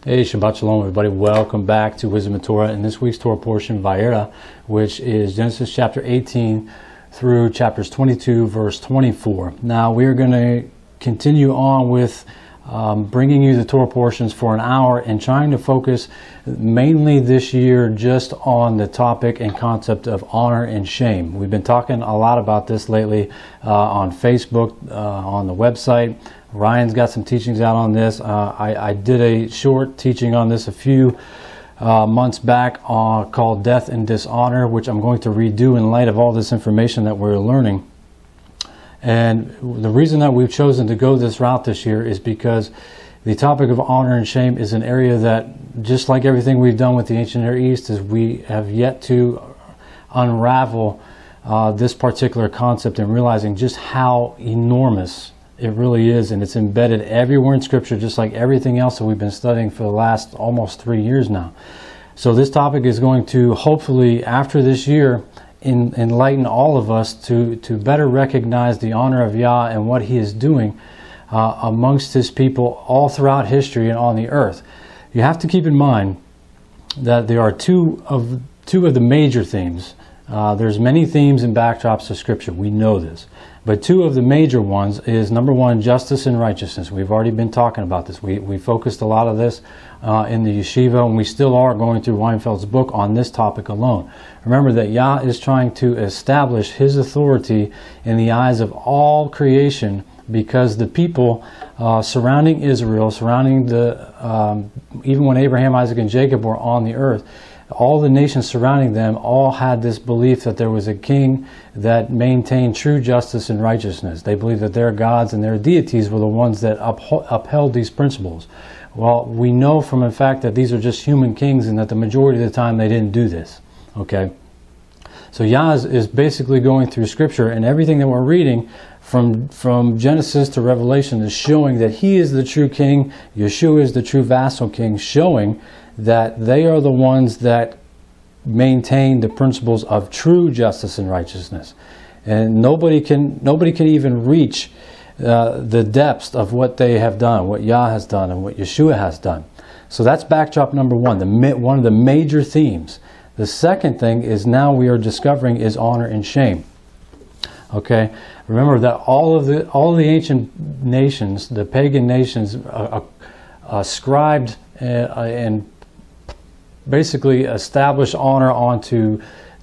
Hey, Shabbat Shalom, everybody. Welcome back to Wisdom of Torah. In this week's Torah portion, Vayera, which is Genesis chapter 18 through chapters 22, verse 24. Now, we're going to continue on with bringing you the Torah portions for an hour and trying to focus mainly this year just on the topic and concept of honor and shame. We've been talking a lot about this lately on Facebook, on the website. Ryan's got some teachings out on this. I did a short teaching on this a few months back called Death and Dishonor, which I'm going to redo in light of all this information that we're learning. And the reason that we've chosen to go this route this year is because the topic of honor and shame is an area that, just like everything we've done with the ancient Near East, is we have yet to unravel this particular concept and realizing just how enormous it really is, and it's embedded everywhere in Scripture, just like everything else that we've been studying for the last almost 3 years now. So this topic is going to, hopefully, after this year, enlighten all of us to better recognize the honor of Yah and what He is doing amongst His people all throughout history and on the earth. You have to keep in mind that there are two of the major themes. There's many themes and backdrops of Scripture. We know this. But two of the major ones is, number one, justice and righteousness. We've already been talking about this. We focused a lot of this in the yeshiva, and we still are going through Weinfeld's book on this topic alone. Remember that Yah is trying to establish His authority in the eyes of all creation, because the people surrounding Israel, surrounding even when Abraham, Isaac, and Jacob were on the earth, all the nations surrounding them all had this belief that there was a king that maintained true justice and righteousness. They believed that their gods and their deities were the ones that upheld these principles. Well, we know from in fact that these are just human kings, and that the majority of the time they didn't do this. Okay? So Yah is basically going through Scripture, and everything that we're reading from Genesis to Revelation is showing that He is the true king, Yeshua is the true vassal king, showing that they are the ones that maintain the principles of true justice and righteousness. And nobody can even reach the depths of what they have done, what Yah has done, and what Yeshua has done. So that's backdrop number one, one of the major themes. The second thing is, now we are discovering, is honor and shame. Okay, remember that all of the ancient nations, the pagan nations, ascribed and basically established honor onto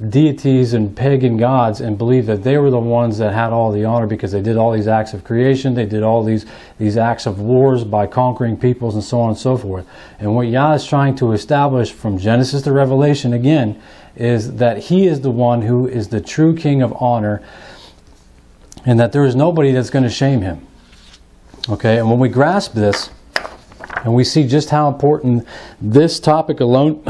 deities and pagan gods, and believed that they were the ones that had all the honor because they did all these acts of creation, they did all these acts of wars by conquering peoples, and so on and so forth. And what Yah is trying to establish from Genesis to Revelation again is that He is the one who is the true king of honor, and that there is nobody that's going to shame Him. Okay, and when we grasp this, and we see just how important this topic alone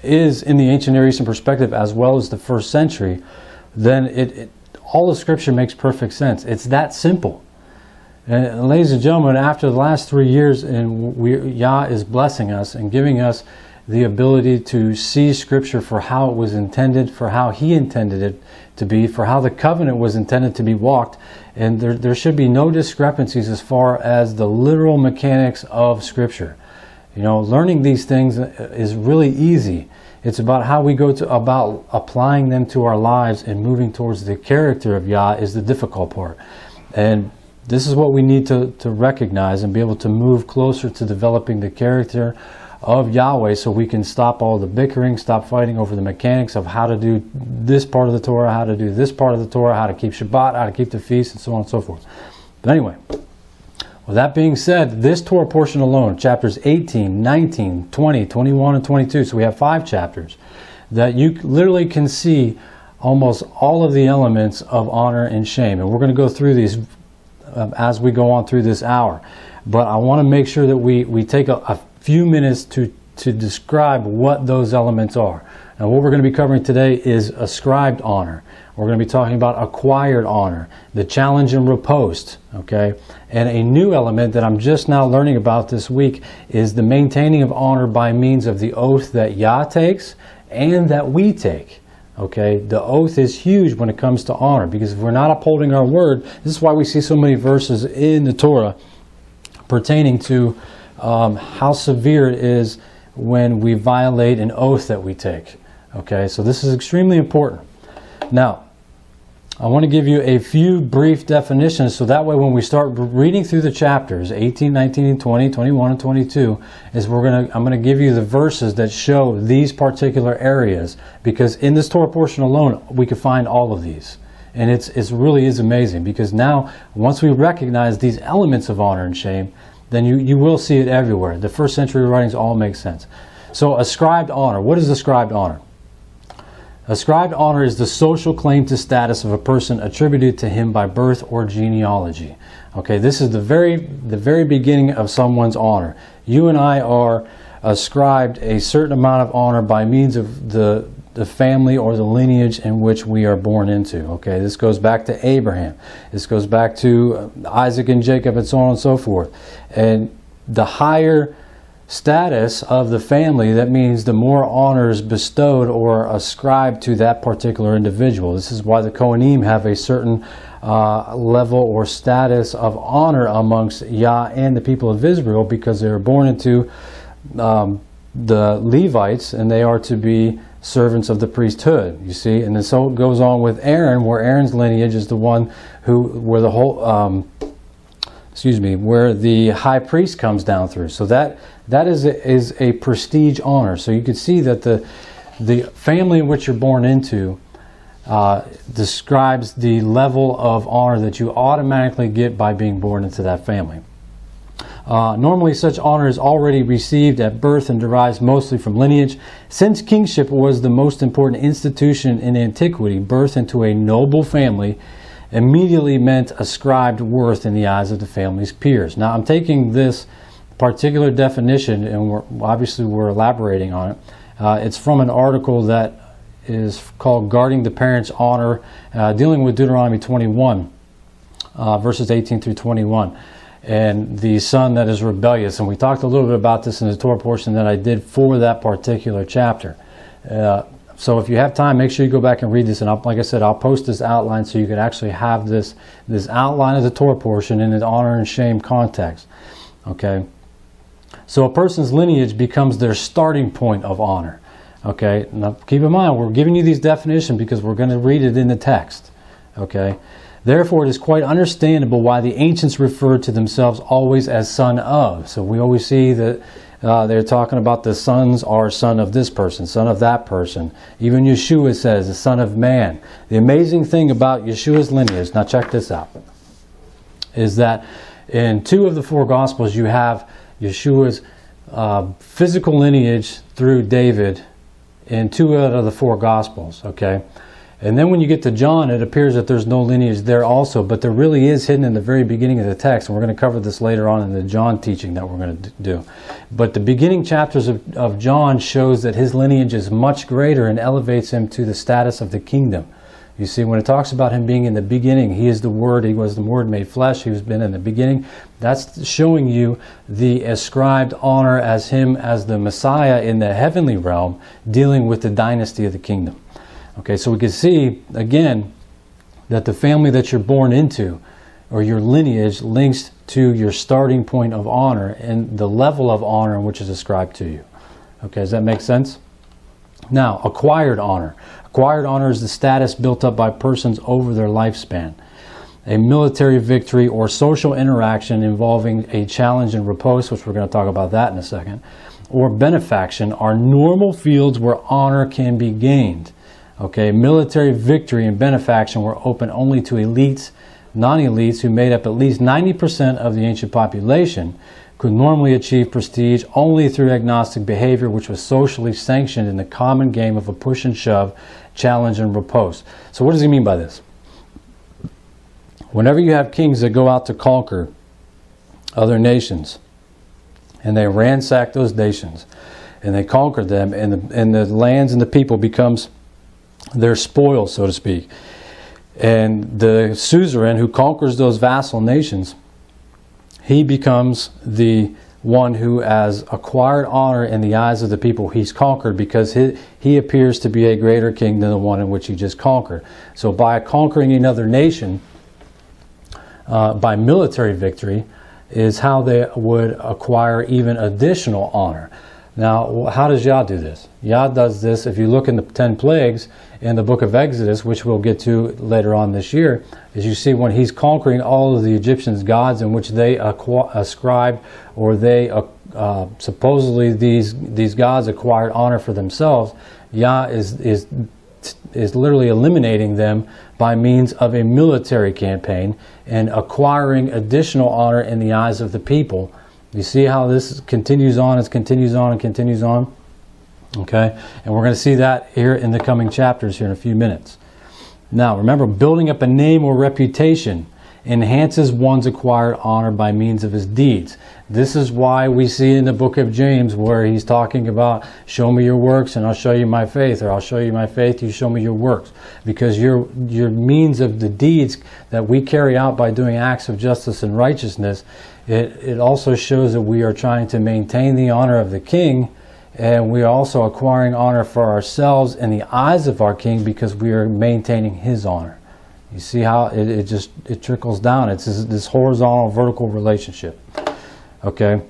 is in the ancient Near Eastern perspective, as well as the first century, then all of Scripture makes perfect sense. It's that simple. And ladies and gentlemen, after the last 3 years, and Yah is blessing us and giving us the ability to see Scripture for how it was intended, for how He intended it to be, for how the covenant was intended to be walked. And there should be no discrepancies as far as the literal mechanics of Scripture. You know, learning these things is really easy. It's about how we go about applying them to our lives and moving towards the character of Yah is the difficult part. And this is what we need to recognize and be able to move closer to developing the character of Yahweh, so we can stop all the bickering, stop fighting over the mechanics of how to do this part of the Torah, how to do this part of the Torah, how to keep Shabbat, how to keep the feast, and so on and so forth. But anyway, with that being said, this Torah portion alone, chapters 18, 19, 20, 21, and 22, so we have 5 chapters, that you literally can see almost all of the elements of honor and shame. And we're going to go through these as we go on through this hour. But I want to make sure that we take a few minutes to describe what those elements are. Now, what we're going to be covering today is ascribed honor. We're going to be talking about acquired honor, the challenge and riposte, okay? And a new element that I'm just now learning about this week is the maintaining of honor by means of the oath that Yah takes and that we take. Okay, the oath is huge when it comes to honor, because if we're not upholding our word, this is why we see so many verses in the Torah pertaining to how severe it is when we violate an oath that we take. Okay, so this is extremely important. Now, I want to give you a few brief definitions so that way when we start reading through the chapters 18, 19, and 20, 21, and 22 is I'm going to give you the verses that show these particular areas, because in this Torah portion alone we can find all of these. And it really is amazing, because now once we recognize these elements of honor and shame, then you will see it everywhere. The first century writings all make sense. So ascribed honor. What is ascribed honor? Ascribed honor is the social claim to status of a person attributed to him by birth or genealogy. Okay, this is the very beginning of someone's honor. You and I are ascribed a certain amount of honor by means of the family or the lineage in which we are born into. Okay, this goes back to Abraham. This goes back to Isaac and Jacob and so on and so forth. And the higher status of the family, that means the more honors bestowed or ascribed to that particular individual. This is why the Kohanim have a certain level or status of honor amongst Yah and the people of Israel, because they are born into the Levites, and they are to be servants of the priesthood, you see. And then so it goes on with Aaron, where Aaron's lineage is the one where the whole where the high priest comes down through. So that is a prestige honor. So you can see that the family in which you're born into describes the level of honor that you automatically get by being born into that family. Normally such honor is already received at birth and derives mostly from lineage. Since kingship was the most important institution in antiquity, birth into a noble family immediately meant ascribed worth in the eyes of the family's peers. Now, I'm taking this particular definition, and we're elaborating on it. It's from an article that is called Guarding the Parents' Honor, dealing with Deuteronomy 21, verses 18 through 21, and the son that is rebellious. And we talked a little bit about this in the Torah portion that I did for that particular chapter. So if you have time, make sure you go back and read this. And like I said, I'll post this outline so you can actually have this outline of the Torah portion in the honor and shame context. Okay. So a person's lineage becomes their starting point of honor. Okay. Now keep in mind, we're giving you these definitions because we're going to read it in the text. Okay. Therefore, it is quite understandable why the ancients referred to themselves always as son of. So we always see that they're talking about the sons are son of this person, son of that person. Even Yeshua says the son of man. The amazing thing about Yeshua's lineage, now check this out, is that in 2 of the 4 Gospels you have Yeshua's physical lineage through David in 2 out of the 4 Gospels, okay? And then when you get to John, it appears that there's no lineage there also, but there really is hidden in the very beginning of the text, and we're going to cover this later on in the John teaching that we're going to do. But the beginning chapters of John shows that his lineage is much greater and elevates him to the status of the kingdom. You see, when it talks about him being in the beginning, he is the Word, he was the Word made flesh, he was been in the beginning. That's showing you the ascribed honor as him as the Messiah in the heavenly realm, dealing with the dynasty of the kingdom. Okay, so we can see, again, that the family that you're born into, or your lineage, links to your starting point of honor and the level of honor in which is ascribed to you. Okay, does that make sense? Now, acquired honor. Acquired honor is the status built up by persons over their lifespan. A military victory or social interaction involving a challenge and repose, which we're going to talk about that in a second, or benefaction are normal fields where honor can be gained. Okay, military victory and benefaction were open only to elites, non-elites who made up at least 90% of the ancient population, could normally achieve prestige only through agnostic behavior, which was socially sanctioned in the common game of a push and shove, challenge and repose. So what does he mean by this? Whenever you have kings that go out to conquer other nations, and they ransack those nations, and they conquer them, and the lands and the people becomes their spoil, so to speak. And the suzerain who conquers those vassal nations, he becomes the one who has acquired honor in the eyes of the people he's conquered, because he appears to be a greater king than the one in which he just conquered. So by conquering another nation, by military victory, is how they would acquire even additional honor. Now, how does Yah do this? Yah does this, if you look in the 10 plagues in the book of Exodus, which we'll get to later on this year, is you see when he's conquering all of the Egyptians' gods in which they ascribed, or they supposedly these gods acquired honor for themselves, Yah is literally eliminating them by means of a military campaign and acquiring additional honor in the eyes of the people. You see how this continues on, it continues on and continues on? Okay, and we're going to see that here in the coming chapters here in a few minutes. Now, remember, building up a name or reputation enhances one's acquired honor by means of his deeds. This is why we see in the book of James where he's talking about, show me your works and I'll show you my faith, or I'll show you my faith, you show me your works. Because your means of the deeds that we carry out by doing acts of justice and righteousness, it also shows that we are trying to maintain the honor of the king, and we are also acquiring honor for ourselves in the eyes of our king because we are maintaining his honor. You see how it trickles down. It's this horizontal, vertical relationship. Okay.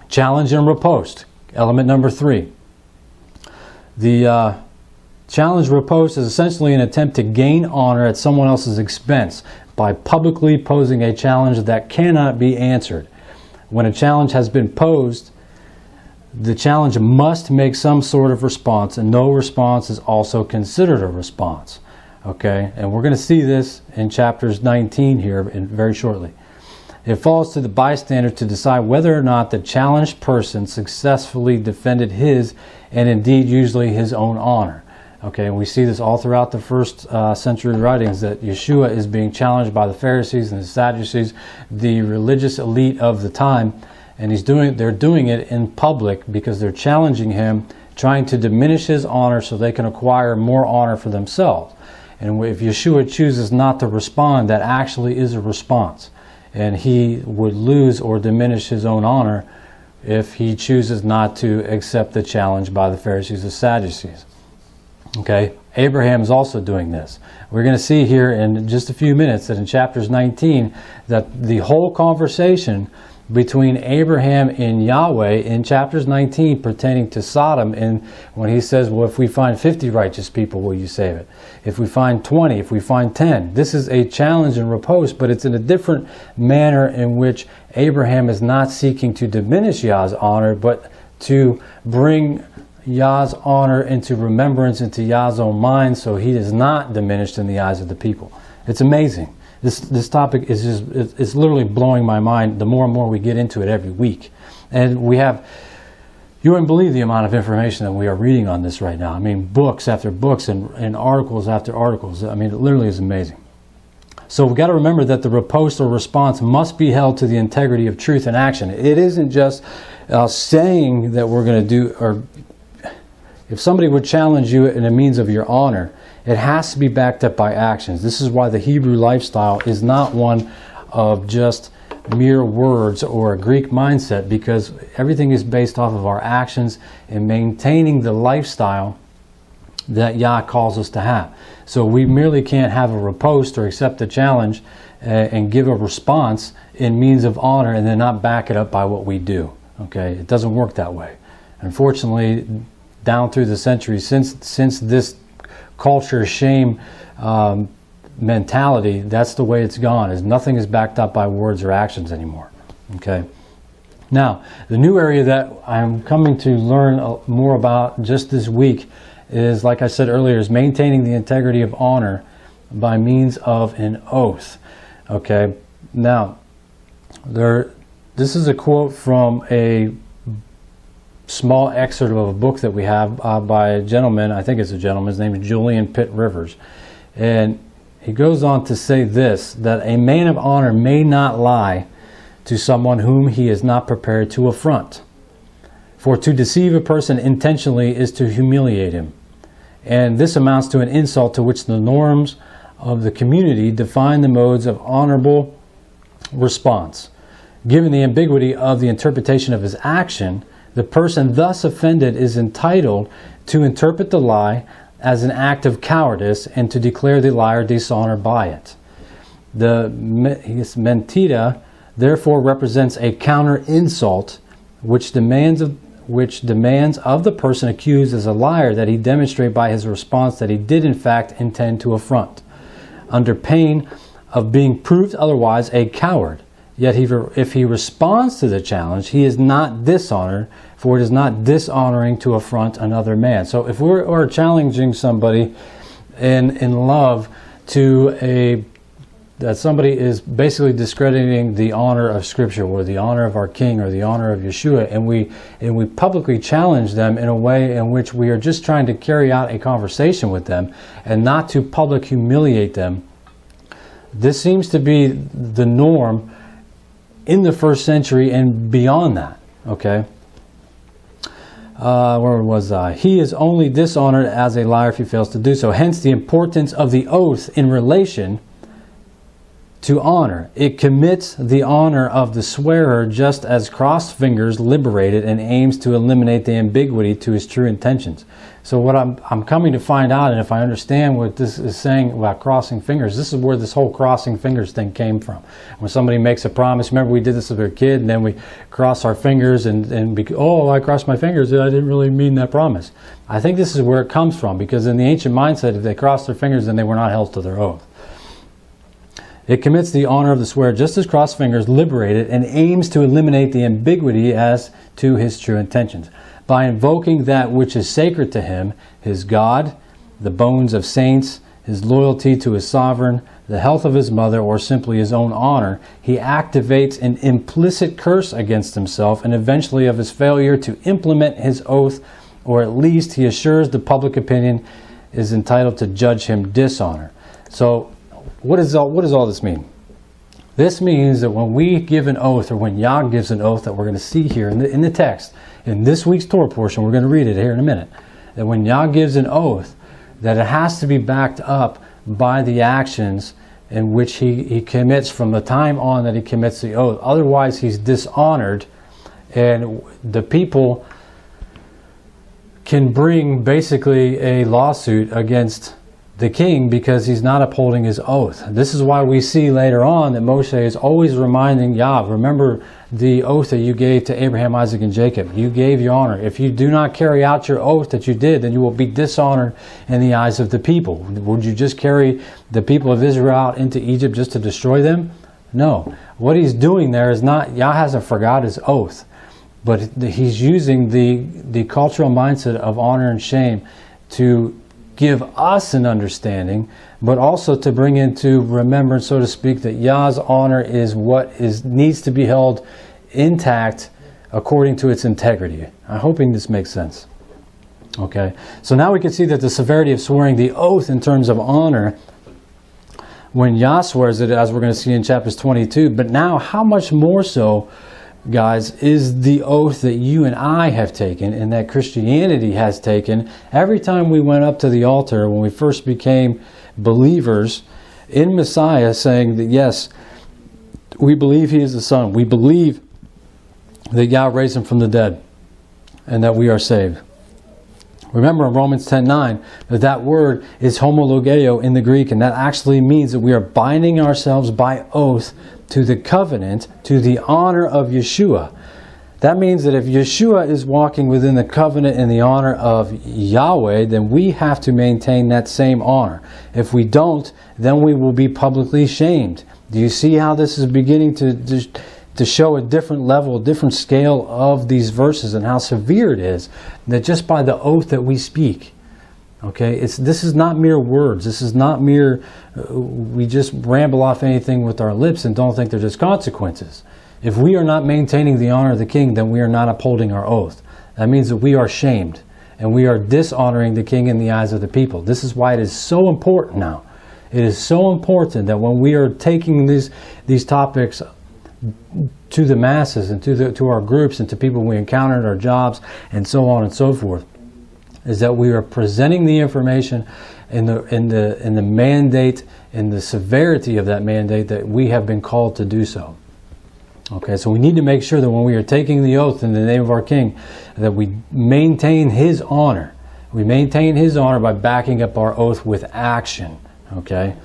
Challenge and riposte. Element number 3. The challenge riposte is essentially an attempt to gain honor at someone else's expense by publicly posing a challenge that cannot be answered. When a challenge has been posed, the challenge must make some sort of response, and no response is also considered a response. Okay, and we're going to see this in chapters 19 here very shortly. It falls to the bystander to decide whether or not the challenged person successfully defended his, and indeed usually his own honor. Okay, and we see this all throughout the first century writings, that Yeshua is being challenged by the Pharisees and the Sadducees, the religious elite of the time, and they're doing it in public because they're challenging him, trying to diminish his honor so they can acquire more honor for themselves. And if Yeshua chooses not to respond, that actually is a response. And he would lose or diminish his own honor if he chooses not to accept the challenge by the Pharisees and Sadducees. Okay, Abraham is also doing this. We're going to see here in just a few minutes that in chapters 19 that the whole conversation between Abraham and Yahweh in chapters 19 pertaining to Sodom, and when he says, well, if we find 50 righteous people, will you save it? If we find 20, if we find 10, this is a challenge and riposte, but it's in a different manner in which Abraham is not seeking to diminish Yah's honor, but to bring Yah's honor into remembrance, into Yah's own mind, so he is not diminished in the eyes of the people. It's amazing. This topic is it's literally blowing my mind the more and more we get into it every week. And you wouldn't believe the amount of information that we are reading on this right now. I mean, books after books and articles after articles. I mean, it literally is amazing. So we've got to remember that the riposte or response must be held to the integrity of truth and action. It isn't just saying that we're going to do, or if somebody would challenge you in a means of your honor, it has to be backed up by actions. This is why the Hebrew lifestyle is not one of just mere words or a Greek mindset, because everything is based off of our actions and maintaining the lifestyle that Yah calls us to have. So we merely can't have a riposte or accept a challenge and give a response in means of honor and then not back it up by what we do. Okay, it doesn't work that way. Unfortunately, down through the centuries, since this culture shame mentality, that's the way it's gone, is nothing is backed up by words or actions anymore. Okay. Now, the new area that I'm coming to learn more about just this week is, like I said earlier, is maintaining the integrity of honor by means of an oath. Okay. Now, this is a quote from a small excerpt of a book that we have by a gentleman. I think it's a gentleman. His name is Julian Pitt Rivers. And he goes on to say this, that a man of honor may not lie to someone whom he is not prepared to affront. For to deceive a person intentionally is to humiliate him. And this amounts to an insult to which the norms of the community define the modes of honorable response. Given the ambiguity of the interpretation of his action, the person thus offended is entitled to interpret the lie as an act of cowardice and to declare the liar dishonored by it. The mentita therefore represents a counter insult which demands of the person accused as a liar that he demonstrate by his response that he did in fact intend to affront, under pain of being proved otherwise a coward. Yet if he responds to the challenge, he is not dishonored, for it is not dishonoring to affront another man. So if we're challenging somebody in love that somebody is basically discrediting the honor of Scripture or the honor of our King or the honor of Yeshua, and we publicly challenge them in a way in which we are just trying to carry out a conversation with them and not to public humiliate them. This seems to be the norm in the first century and beyond that. Okay? Where was I? He is only dishonored as a liar if he fails to do so. Hence the importance of the oath in relation to honor. It commits the honor of the swearer just as crossed fingers liberate it and aims to eliminate the ambiguity to his true intentions. So what I'm coming to find out, and if I understand what this is saying about crossing fingers, this is where this whole crossing fingers thing came from. When somebody makes a promise, remember we did this with our kid, and then we cross our fingers I crossed my fingers, I didn't really mean that promise. I think this is where it comes from, because in the ancient mindset, if they crossed their fingers, then they were not held to their oath. It commits the honor of the swearer just as crossed fingers liberate it and aims to eliminate the ambiguity as to his true intentions. By invoking that which is sacred to him, his God, the bones of saints, his loyalty to his sovereign, the health of his mother, or simply his own honor, he activates an implicit curse against himself and eventually of his failure to implement his oath, or at least he assures the public opinion is entitled to judge him dishonor. So, what does all this mean? This means that when we give an oath, or when Yah gives an oath that we're going to see here in the text, in this week's Torah portion, we're going to read it here in a minute, that when Yah gives an oath, that it has to be backed up by the actions in which he commits from the time on that he commits the oath. Otherwise, he's dishonored, and the people can bring basically a lawsuit against the king because he's not upholding his oath. This is why we see later on that Moshe is always reminding Yah, remember the oath that you gave to Abraham, Isaac, and Jacob. You gave your honor. If you do not carry out your oath that you did, then you will be dishonored in the eyes of the people. Would you just carry the people of Israel out into Egypt just to destroy them? No. What he's doing there is not, Yah hasn't forgot his oath, but he's using the cultural mindset of honor and shame to give us an understanding, but also to bring into remembrance, so to speak, that Yah's honor is what needs to be held intact according to its integrity. I'm hoping this makes sense. Okay, so now we can see that the severity of swearing the oath in terms of honor, when Yah swears it, as we're going to see in chapters 22, but now how much more so, guys, is the oath that you and I have taken and that Christianity has taken every time we went up to the altar when we first became believers in Messiah, saying that yes, we believe He is the Son. We believe that Yah raised Him from the dead and that we are saved. Remember in Romans 10:9 that word is homologeo in the Greek, and that actually means that we are binding ourselves by oath to the covenant, to the honor of Yeshua. That means that if Yeshua is walking within the covenant and the honor of Yahweh, then we have to maintain that same honor. If we don't, then we will be publicly shamed. Do you see how this is beginning to show a different level, a different scale of these verses and how severe it is, that just by the oath that we speak, okay, this is not mere words. This is not mere, we just ramble off anything with our lips and don't think there's just consequences. If we are not maintaining the honor of the king, then we are not upholding our oath. That means that we are shamed and we are dishonoring the king in the eyes of the people. This is why it is so important now. It is so important that when we are taking these topics to the masses and to our groups and to people we encounter at our jobs and so on and so forth, is that we are presenting the information in the mandate, in the severity of that mandate that we have been called to do so. Okay, so we need to make sure that when we are taking the oath in the name of our King, that we maintain His honor. We maintain His honor by backing up our oath with action. Okay,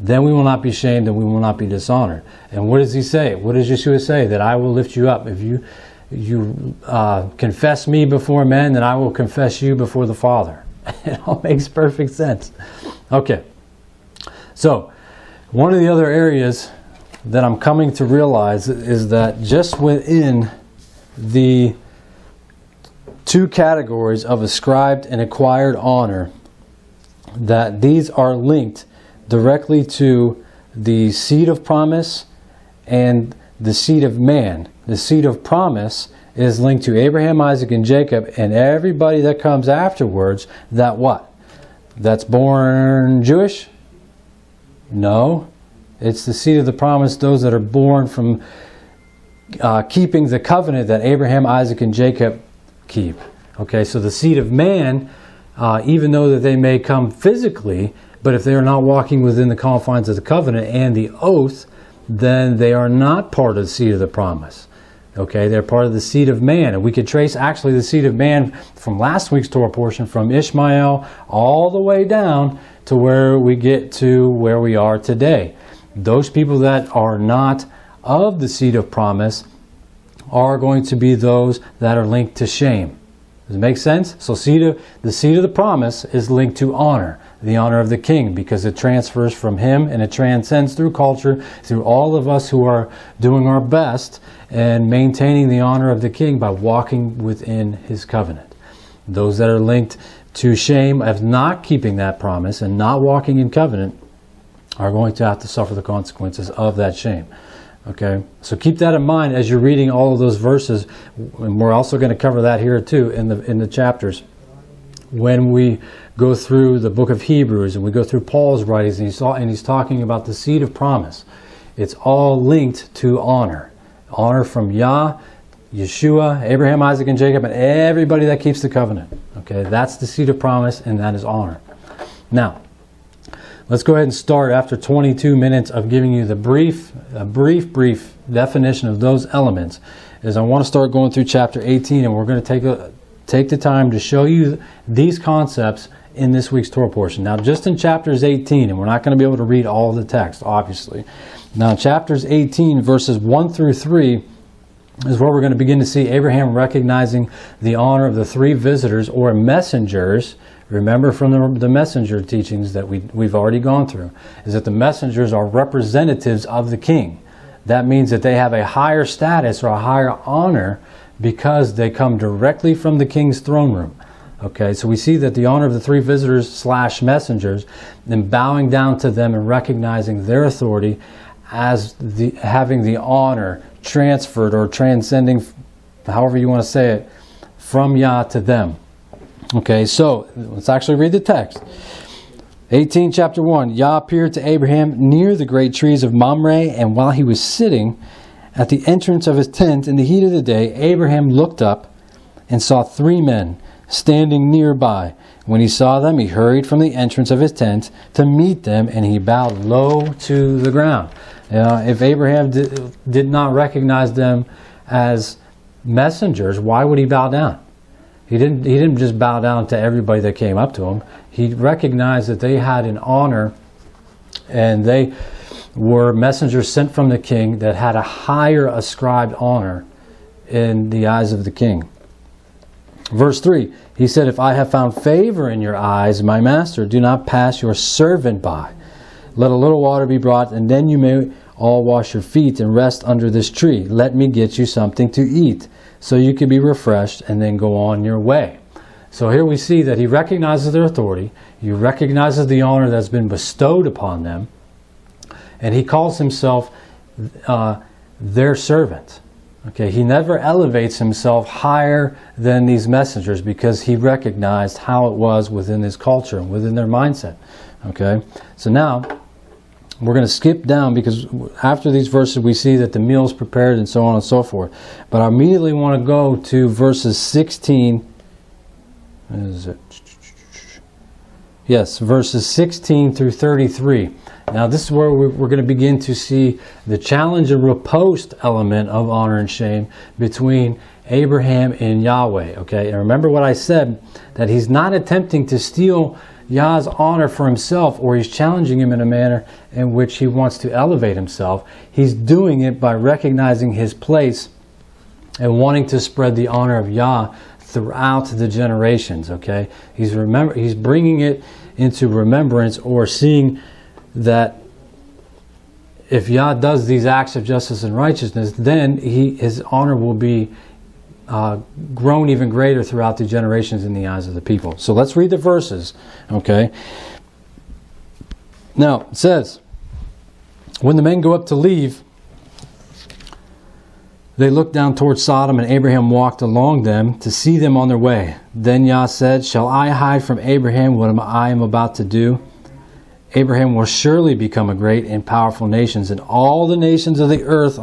then we will not be shamed and we will not be dishonored. And what does he say? What does Yeshua say? That I will lift you up. If you confess me before men, then I will confess you before the Father. It all makes perfect sense. Okay. So, one of the other areas that I'm coming to realize is that just within the two categories of ascribed and acquired honor, that these are linked directly to the seed of promise and the seed of man. The seed of promise is linked to Abraham, Isaac, and Jacob, and everybody that comes afterwards, that what? That's born Jewish? No. It's the seed of the promise, those that are born from keeping the covenant that Abraham, Isaac, and Jacob keep. Okay, so the seed of man, even though that they may come physically, but if they are not walking within the confines of the covenant and the oath, then they are not part of the seed of the promise. Okay, they're part of the seed of man. And we could trace actually the seed of man from last week's Torah portion, from Ishmael all the way down to where we get to where we are today. Those people that are not of the seed of promise are going to be those that are linked to shame. Does it make sense? So the seed of the promise is linked to honor, the honor of the king, because it transfers from him and it transcends through culture, through all of us who are doing our best and maintaining the honor of the king by walking within his covenant. Those that are linked to shame of not keeping that promise and not walking in covenant are going to have to suffer the consequences of that shame. Okay, so keep that in mind as you're reading all of those verses, and we're also going to cover that here too in the chapters. When we go through the book of Hebrews and we go through Paul's writings, and he's talking about the seed of promise, it's all linked to honor. Honor from Yah, Yeshua, Abraham, Isaac, and Jacob, and everybody that keeps the covenant. Okay, that's the seed of promise, and that is honor. Now, let's go ahead and start after 22 minutes of giving you the brief definition of those elements. Is I want to start going through chapter 18, and we're going to take the time to show you these concepts in this week's Torah portion. Now, just in chapters 18, and we're not going to be able to read all of the text, obviously. Now, chapters 18, verses 1 through 3, is where we're going to begin to see Abraham recognizing the honor of the three visitors or messengers. Remember from the messenger teachings that we've already gone through, is that the messengers are representatives of the king. That means that they have a higher status or a higher honor because they come directly from the king's throne room. Okay, so we see that the honor of the three visitors / messengers, and bowing down to them and recognizing their authority as having the honor transferred or transcending, however you want to say it, from Yah to them. Okay, so let's actually read the text. 18, chapter 1. Yah appeared to Abraham near the great trees of Mamre, and while he was sitting at the entrance of his tent in the heat of the day, Abraham looked up and saw three men standing nearby. When he saw them, he hurried from the entrance of his tent to meet them, and he bowed low to the ground. If Abraham did not recognize them as messengers, why would he bow down? He didn't just bow down to everybody that came up to him. He recognized that they had an honor, and they were messengers sent from the king that had a higher ascribed honor in the eyes of the king. Verse 3, he said, "If I have found favor in your eyes, my master, do not pass your servant by. Let a little water be brought, and then you may all wash your feet and rest under this tree. Let me get you something to eat, so you can be refreshed and then go on your way." So here we see that he recognizes their authority, he recognizes the honor that's been bestowed upon them, and he calls himself their servant. Okay, he never elevates himself higher than these messengers because he recognized how it was within his culture and within their mindset. Okay, so now we're going to skip down because after these verses we see that the meal is prepared and so on and so forth. But I immediately want to go to verses 16. Is it? Yes, verses 16 through 33. Now this is where we're going to begin to see the challenge and riposte element of honor and shame between Abraham and Yahweh. Okay, and remember what I said, that he's not attempting to steal Yah's honor for himself, or he's challenging him in a manner in which he wants to elevate himself. He's doing it by recognizing his place and wanting to spread the honor of Yah throughout the generations. Okay, he's bringing it into remembrance, or seeing that if Yah does these acts of justice and righteousness, then his honor will be grown even greater throughout the generations in the eyes of the people. So let's read the verses. Okay. Now it says, when the men go up to leave, they looked down towards Sodom, and Abraham walked along them to see them on their way. Then Yah said, shall I hide from Abraham what I am about to do? Abraham will surely become a great and powerful nation, and all the nations of the earth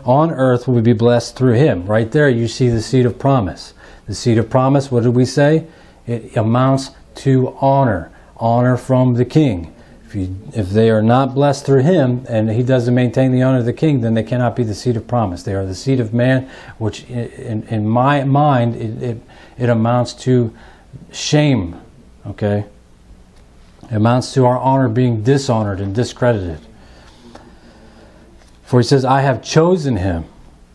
on earth will be blessed through him. Right there you see the seed of promise. The seed of promise, what did we say? It amounts to honor. Honor from the king. If they are not blessed through him, and he doesn't maintain the honor of the king, then they cannot be the seed of promise. They are the seed of man, which in my mind, it amounts to shame. Okay? It amounts to our honor being dishonored and discredited. For he says, I have chosen him,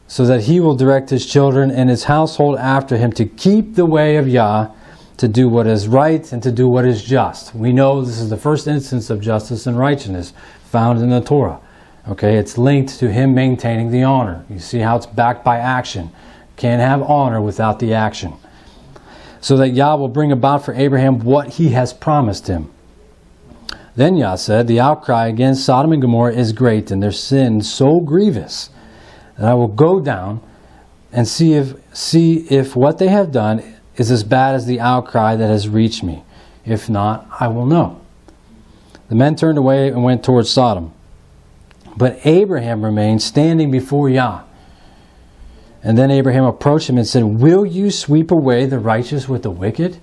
so that he will direct his children and his household after him to keep the way of Yah, to do what is right and to do what is just. We know this is the first instance of justice and righteousness found in the Torah. Okay, it's linked to him maintaining the honor. You see how it's backed by action. Can't have honor without the action. So that Yah will bring about for Abraham what he has promised him. Then Yah said, the outcry against Sodom and Gomorrah is great, and their sin so grievous, that I will go down and see if what they have done is as bad as the outcry that has reached me. If not, I will know. The men turned away and went towards Sodom. But Abraham remained standing before Yah. And then Abraham approached him and said, will you sweep away the righteous with the wicked?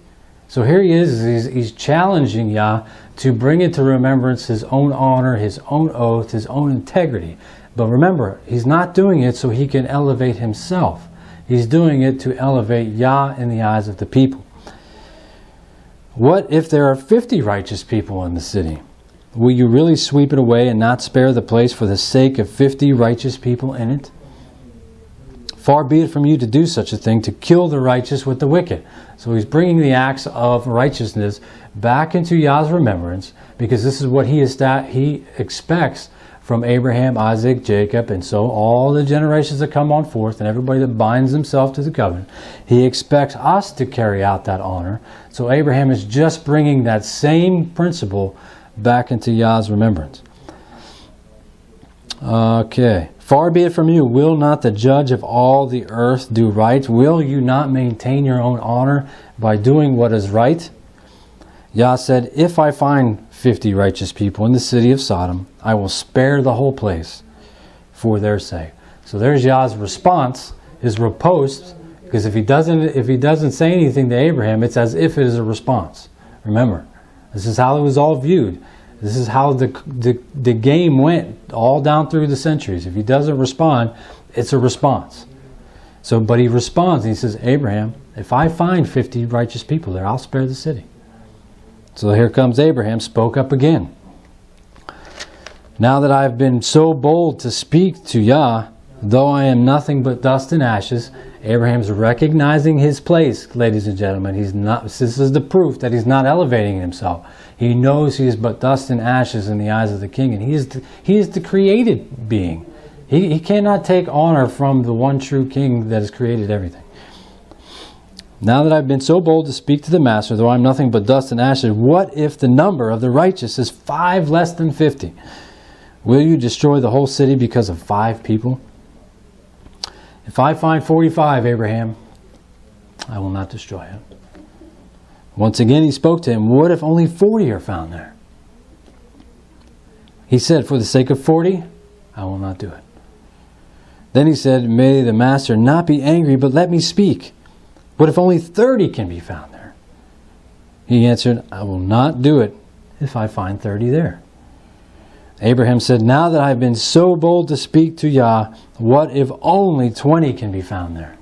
So here he is, he's challenging Yah to bring into remembrance his own honor, his own oath, his own integrity. But remember, he's not doing it so he can elevate himself. He's doing it to elevate Yah in the eyes of the people. What if there are 50 righteous people in the city? Will you really sweep it away and not spare the place for the sake of 50 righteous people in it? Far be it from you to do such a thing, to kill the righteous with the wicked. So he's bringing the acts of righteousness back into Yah's remembrance, because this is what he expects from Abraham, Isaac, Jacob, and so all the generations that come on forth, and everybody that binds himself to the covenant. He expects us to carry out that honor. So Abraham is just bringing that same principle back into Yah's remembrance. Okay. Far be it from you, will not the judge of all the earth do right? Will you not maintain your own honor by doing what is right? Yah said, if I find 50 righteous people in the city of Sodom, I will spare the whole place for their sake. So there's Yah's response, his riposte, because if he doesn't say anything to Abraham, it's as if it is a response. Remember, this is how it was all viewed. This is how the game went all down through the centuries. If he doesn't respond, it's a response. So, but he responds and he says, Abraham, if I find 50 righteous people there, I'll spare the city. So here comes Abraham, spoke up again. Now that I have been so bold to speak to Yah, though I am nothing but dust and ashes, Abraham's recognizing his place, ladies and gentlemen. This is the proof that he's not elevating himself. He knows he is but dust and ashes in the eyes of the king, and he is the created being. He cannot take honor from the one true king that has created everything. Now that I've been so bold to speak to the master, though I'm nothing but dust and ashes, what if the number of the righteous is 5 less than 50? Will you destroy the whole city because of 5 people? If I find 45, Abraham, I will not destroy it. Once again he spoke to him, what if only 40 are found there? He said, for the sake of 40, I will not do it. Then he said, may the master not be angry, but let me speak. What if only 30 can be found there? He answered, I will not do it if I find 30 there. Abraham said, now that I have been so bold to speak to Yah, what if only 20 can be found there?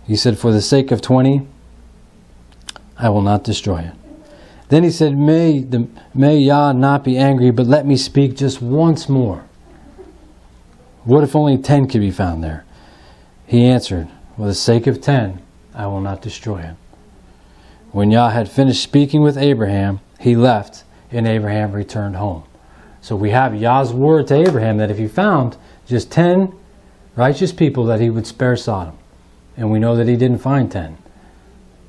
He said, for the sake of 20, I will not destroy it. Then he said, may Yah not be angry, but let me speak just once more. What if only 10 could be found there? He answered, for the sake of 10, I will not destroy it. When Yah had finished speaking with Abraham, he left, and Abraham returned home. So we have Yah's word to Abraham that if he found just 10 righteous people, that he would spare Sodom. And we know that he didn't find 10.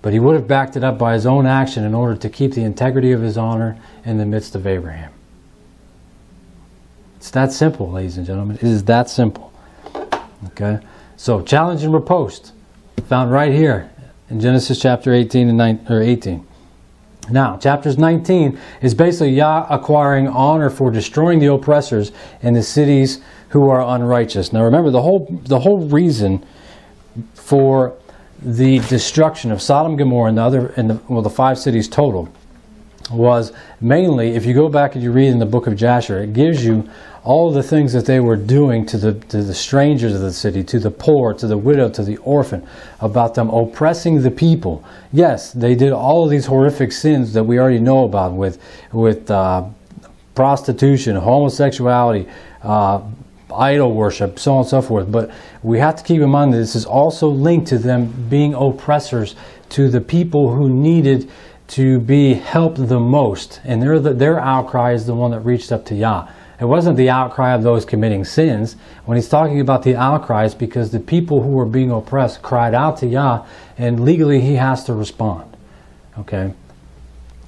But he would have backed it up by his own action in order to keep the integrity of his honor in the midst of Abraham. It's that simple, ladies and gentlemen. It is that simple. Okay? So, challenge and riposte, found right here in Genesis chapter 18 and 18. Now, chapters 19 is basically Yah acquiring honor for destroying the oppressors in the cities who are unrighteous. Now, remember, the whole reason for the destruction of Sodom, Gomorrah, and the 5 cities total was mainly, if you go back and you read in the book of Jasher, it gives you all of the things that they were doing to the strangers of the city, to the poor, to the widow, to the orphan, about them oppressing the people. Yes, they did all of these horrific sins that we already know about with prostitution, homosexuality, idol worship, so on and so forth. But we have to keep in mind that this is also linked to them being oppressors to the people who needed to be helped the most. And their outcry is the one that reached up to Yah. It wasn't the outcry of those committing sins. When he's talking about the outcries, because the people who were being oppressed cried out to Yah, and legally he has to respond. Okay?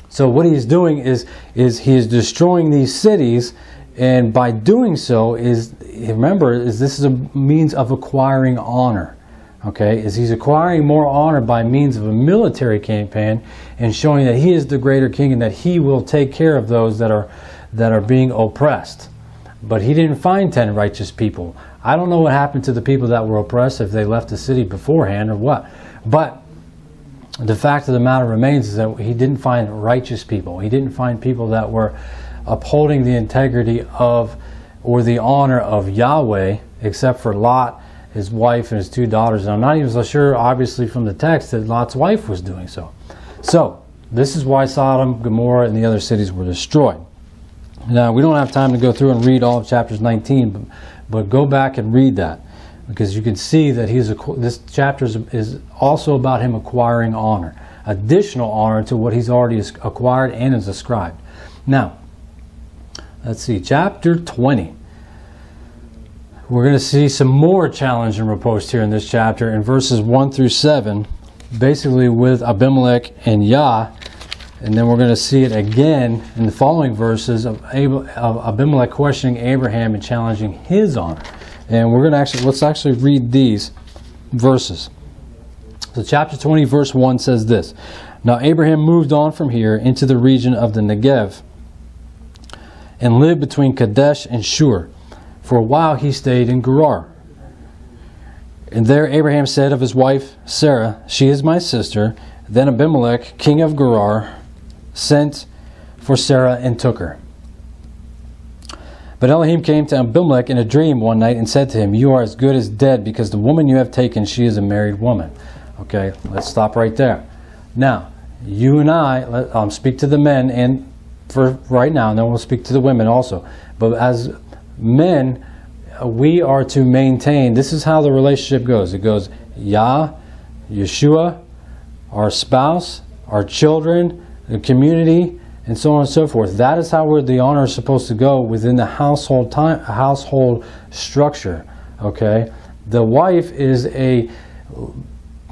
So what he's doing is he is destroying these cities, and by doing so this is a means of acquiring honor. Okay, he's acquiring more honor by means of a military campaign and showing that he is the greater king and that he will take care of those that are being oppressed. But he didn't find 10 righteous people. I don't know what happened to the people that were oppressed, if they left the city beforehand or what. But the fact of the matter remains is that he didn't find righteous people. He didn't find people that were upholding the integrity of or the honor of Yahweh, except for Lot, his wife, and his 2 daughters. And I'm not even so sure, obviously, from the text that Lot's wife was doing so. So, this is why Sodom, Gomorrah, and the other cities were destroyed. Now, we don't have time to go through and read all of chapters 19, but go back and read that, because you can see that this chapter is also about him acquiring honor, additional honor to what he's already acquired and is ascribed. Now, let's see, chapter 20. We're going to see some more challenge and riposte here in this chapter in verses 1 through 7, basically with Abimelech and Yah. And then we're going to see it again in the following verses of Abimelech questioning Abraham and challenging his honor. And we're going to let's actually read these verses. So chapter 20 verse 1 says this: Now Abraham moved on from here into the region of the Negev and lived between Kadesh and Shur. For a while he stayed in Gerar. And there Abraham said of his wife Sarah, She is my sister. Then Abimelech, king of Gerar, sent for Sarah and took her. But Elohim came to Abimelech in a dream one night and said to him, You are as good as dead, because the woman you have taken, she is a married woman. Okay, let's stop right there. Now, you and I, speak to the men and for right now, and then we'll speak to the women also. But as men, we are to maintain, this is how the relationship goes. It goes Yah, Yeshua, our spouse, our children, the community, and so on and so forth. That is how the honor is supposed to go within the household structure. Okay, the wife is a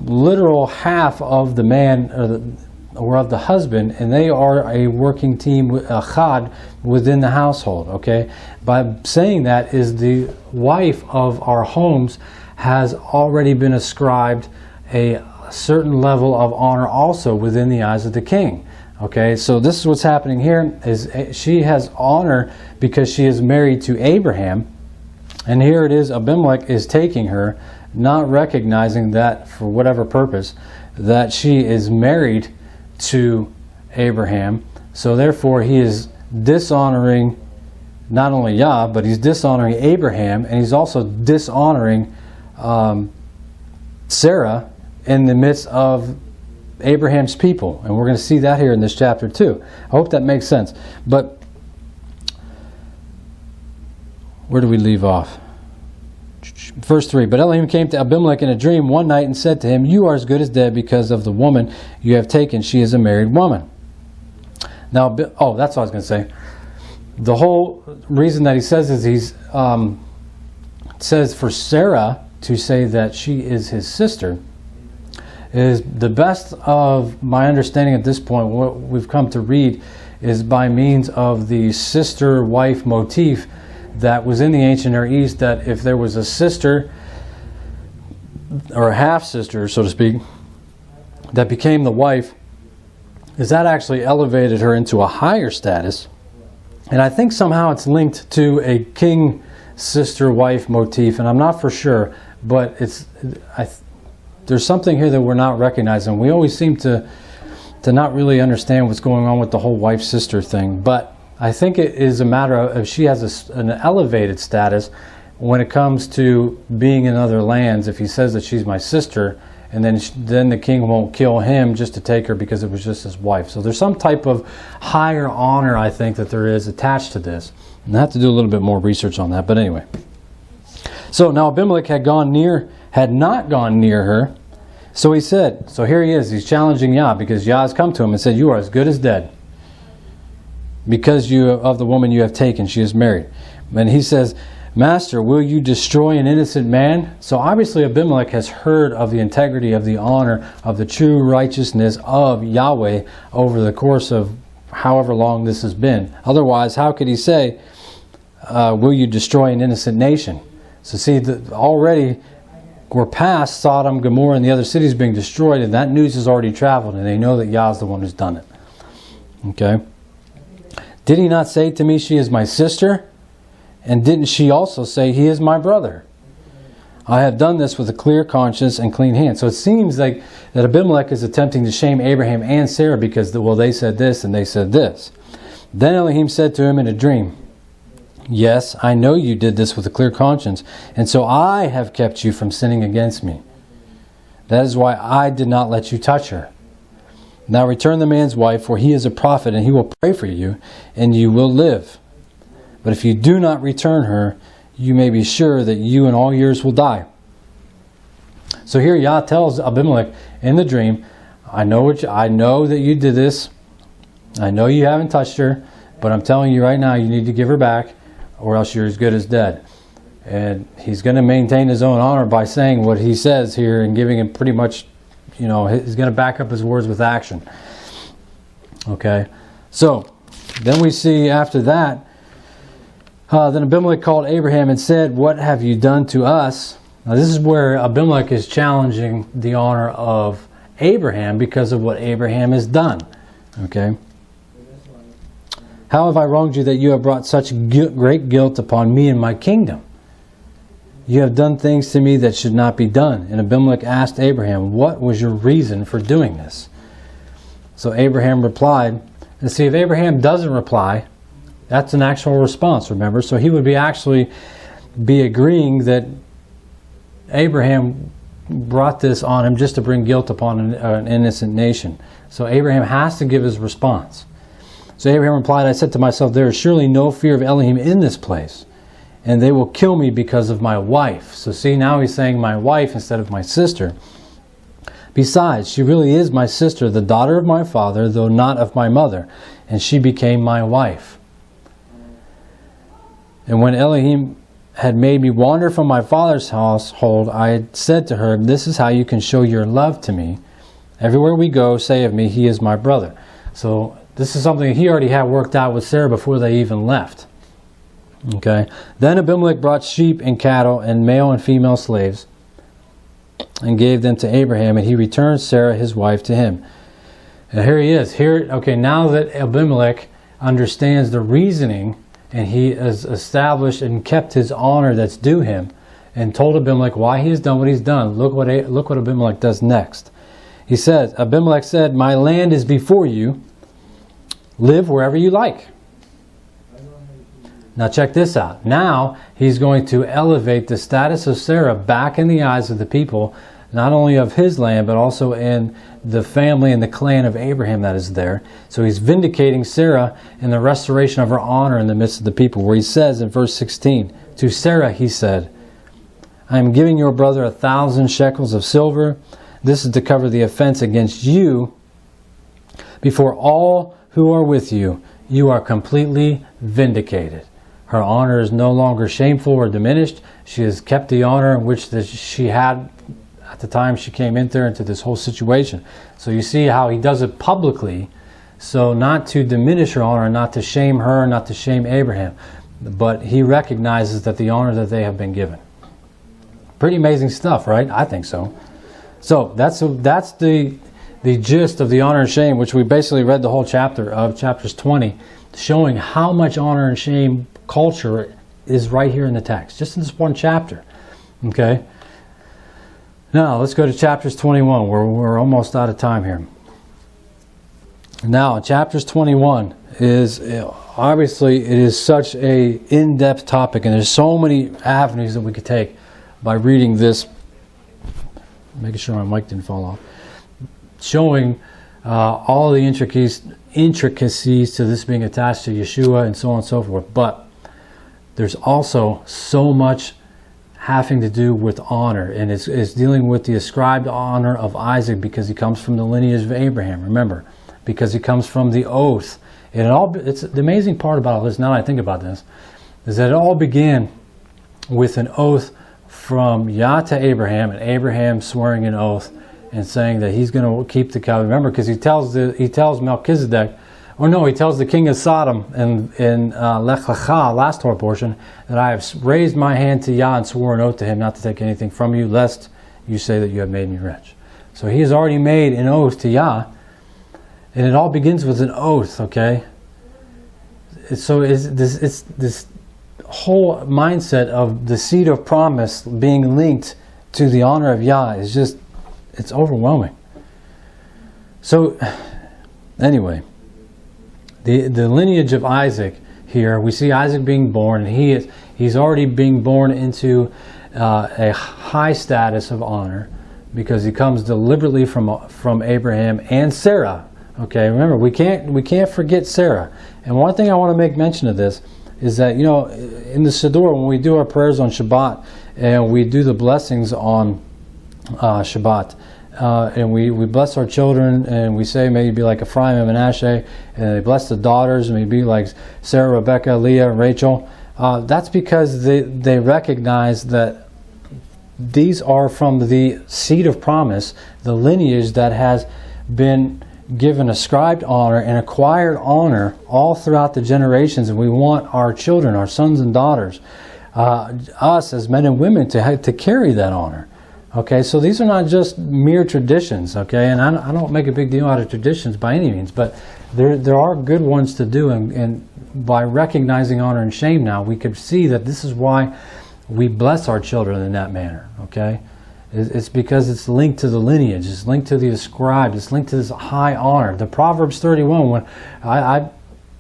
literal half of the man or of the husband, and they are a working team, a chad, within the household. Okay, by saying that is the wife of our homes has already been ascribed a certain level of honor also within the eyes of the king. Okay, so this is what's happening here, is she has honor because she is married to Abraham, and here it is, Abimelech is taking her, not recognizing that for whatever purpose, that she is married to Abraham. So therefore he is dishonoring not only Yah, but he's dishonoring Abraham, and he's also dishonoring Sarah in the midst of Abraham's people. And we're going to see that here in this chapter too. I hope that makes sense. But where do we leave off? Verse 3, but Elohim came to Abimelech in a dream one night and said to him, you are as good as dead because of the woman you have taken. She is a married woman. Now, that's what I was going to say. The whole reason that he says is says for Sarah to say that she is his sister is the best of my understanding at this point. What we've come to read is by means of the sister-wife motif that was in the ancient Near East, that if there was a sister or a half-sister, so to speak, that became the wife, is that actually elevated her into a higher status. And I think somehow it's linked to a king sister-wife motif, and I'm not for sure, but there's something here that we're not recognizing. We always seem to not really understand what's going on with the whole wife-sister thing, but I think it is a matter of if she has an elevated status when it comes to being in other lands. If he says that she's my sister, and then the king won't kill him just to take her because it was just his wife. So there's some type of higher honor, I think, that there is attached to this. And I have to do a little bit more research on that. But anyway. So now Abimelech had not gone near her. So he said, so here he is. He's challenging Yah because Yah has come to him and said, you are as good as dead because of the woman you have taken. She is married. And he says, Master, will you destroy an innocent man? So obviously Abimelech has heard of the integrity, of the honor, of the true righteousness of Yahweh over the course of however long this has been. Otherwise, how could he say, will you destroy an innocent nation? So see, already we're past Sodom, Gomorrah, and the other cities being destroyed, and that news has already traveled, and they know that Yah's the one who's done it. Okay? Did he not say to me, she is my sister? And didn't she also say, he is my brother? I have done this with a clear conscience and clean hands. So it seems like that Abimelech is attempting to shame Abraham and Sarah because, well, they said this and they said this. Then Elohim said to him in a dream, yes, I know you did this with a clear conscience, and so I have kept you from sinning against me. That is why I did not let you touch her. Now return the man's wife, for he is a prophet, and he will pray for you, and you will live. But if you do not return her, you may be sure that you and all yours will die. So here Yah tells Abimelech in the dream, I know that you did this. I know you haven't touched her, but I'm telling you right now, you need to give her back, or else you're as good as dead. And he's going to maintain his own honor by saying what he says here and giving him pretty much, he's going to back up his words with action. Okay, so then we see after that, then Abimelech called Abraham and said, what have you done to us? Now this is where Abimelech is challenging the honor of Abraham because of what Abraham has done. Okay. How have I wronged you that you have brought such great guilt upon me and my kingdom? You have done things to me that should not be done. And Abimelech asked Abraham, what was your reason for doing this? So Abraham replied, and see, if Abraham doesn't reply, that's an actual response, remember? So he would be agreeing that Abraham brought this on him just to bring guilt upon an innocent nation. So Abraham has to give his response. So Abraham replied, I said to myself, there is surely no fear of Elohim in this place, and they will kill me because of my wife. So see, now he's saying my wife instead of my sister. Besides, she really is my sister, the daughter of my father, though not of my mother, and she became my wife. And when Elohim had made me wander from my father's household, I had said to her, this is how you can show your love to me. Everywhere we go, say of me, he is my brother. So this is something he already had worked out with Sarah before they even left. Okay. Then Abimelech brought sheep and cattle and male and female slaves and gave them to Abraham, and he returned Sarah his wife to him. And here he is. Okay, now that Abimelech understands the reasoning, and he has established and kept his honor that's due him, and told Abimelech why he has done what he's done. Look what Abimelech does next. He says, Abimelech said, my land is before you. Live wherever you like. Now check this out. Now he's going to elevate the status of Sarah back in the eyes of the people not only of his land, but also in the family and the clan of Abraham that is there. So he's vindicating Sarah in the restoration of her honor in the midst of the people, where he says in verse 16, to Sarah he said, I am giving your brother 1,000 shekels of silver. This is to cover the offense against you before all who are with you. You are completely vindicated. Her honor is no longer shameful or diminished. She has kept the honor which she had at the time she came into this whole situation. So you see how he does it publicly, so not to diminish her honor, not to shame her, not to shame Abraham, but he recognizes that the honor that they have been given. Pretty amazing stuff, right? I think so. So that's the gist of the honor and shame, which we basically read the whole chapter of chapters 20, showing how much honor and shame culture is right here in the text, just in this one chapter. Okay? Now, let's go to chapters 21. We're almost out of time here. Now, chapters 21 is, obviously, it is such a in-depth topic, and there's so many avenues that we could take by reading this. Making sure my mic didn't fall off. Showing all the intricacies to this being attached to Yeshua and so on and so forth. But there's also so much having to do with honor, and it's dealing with the ascribed honor of Isaac because he comes from the lineage of Abraham. Remember, because he comes from the oath. And it's the amazing part about all this, now that I think about this, is that it all began with an oath from Yah to Abraham, and Abraham swearing an oath and saying that he's going to keep the covenant. Remember, because he tells Melchizedek, or no, he tells the king of Sodom in Lech Lecha, last Torah portion, that I have raised my hand to Yah and swore an oath to him not to take anything from you, lest you say that you have made me rich. So he has already made an oath to Yah, and it all begins with an oath, okay? So it's this whole mindset of the seed of promise being linked to the honor of Yah is just, it's overwhelming. So, anyway, the lineage of Isaac here, we see Isaac being born, and he's already being born into a high status of honor because he comes deliberately from Abraham and Sarah. Okay, remember, we can't forget Sarah. And one thing I want to make mention of this is that, you know, in the Siddur, when we do our prayers on Shabbat and we do the blessings on Shabbat, and we bless our children, and we say, may you be like Ephraim and Manasseh, and they bless the daughters, may you be like Sarah, Rebecca, Leah, and Rachel. That's because they recognize that these are from the seed of promise, the lineage that has been given ascribed honor and acquired honor all throughout the generations, and we want our children, our sons and daughters, us as men and women to carry that honor. Okay, so these are not just mere traditions, okay, and I don't make a big deal out of traditions by any means, but there are good ones to do, and by recognizing honor and shame now, we could see that this is why we bless our children in that manner, okay? It's because it's linked to the lineage, it's linked to the ascribed, it's linked to this high honor. The Proverbs 31, when I